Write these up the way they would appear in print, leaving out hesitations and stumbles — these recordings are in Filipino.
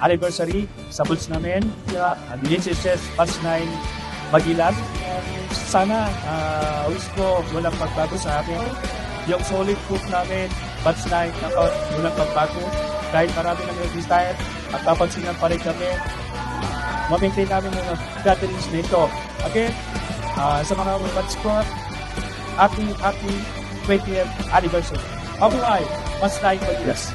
anniversary sa bulls namin. DHSS Batch 9 Maguilas. Sana wish ko walang pagbago sa amin. Yung solid proof namin, Batch 9, walang pagbago. Kahit marami nang retire at papansinan pa rin kami, ma-maintain namin yung gatherings na ito. Again, sa mga batch ko, happy 20th anniversary. Mabuhay! Batch 9 Maguilas.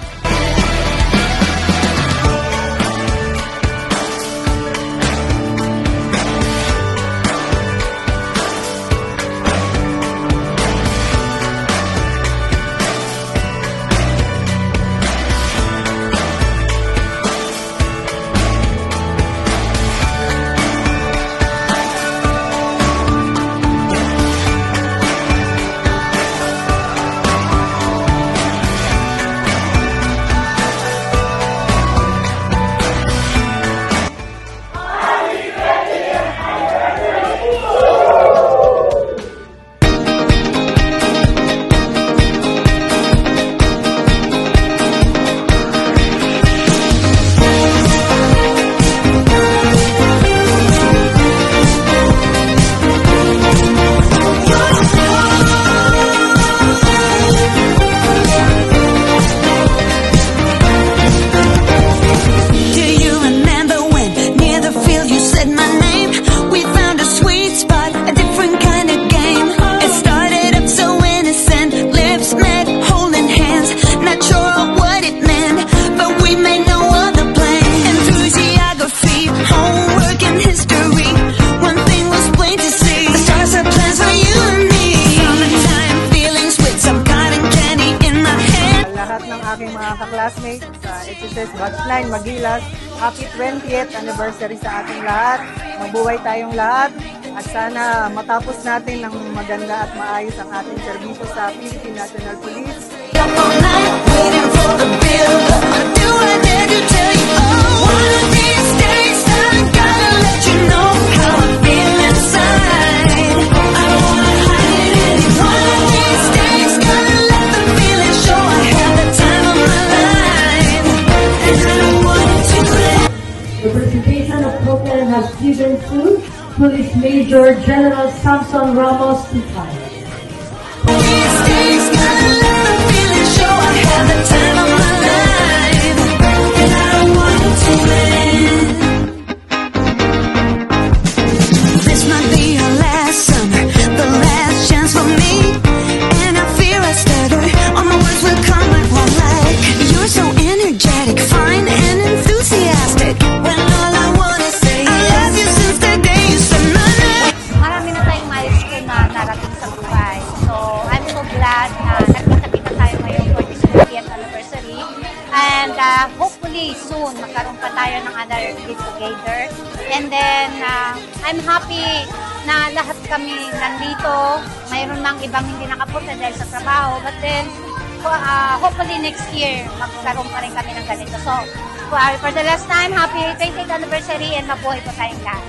aking mga ka-classmates sa HSS Batch 9 Maguilas. Happy 20th anniversary sa ating lahat. Mabuhay tayong lahat at sana matapos natin ng maganda at maayos ang ating serbisyo sa Philippine National Police. The presentation of token has given to Police Major General Samson Ramos Picay. This might be our last summer, the last chance for me. And I fear I stutter, all my words will come out wrong like you're so energetic, fine and enthusiastic. When all I wanna say I love you since the day you said my name. Marami na tayong milestone na narating sa buhay. So, I'm so glad na nagkita-kita tayo ngayon for this 20th anniversary. And hopefully soon, magkaroon pa tayo ng another get together. And then, I'm happy na lahat kami nandito. Mayroon mang ibang hindi nakapunta dahil sa trabaho. But then, hopefully next year, magkaroon pa rin kami ng ganito. So, for the last time, happy 20th anniversary and mabuhay po tayong lahat.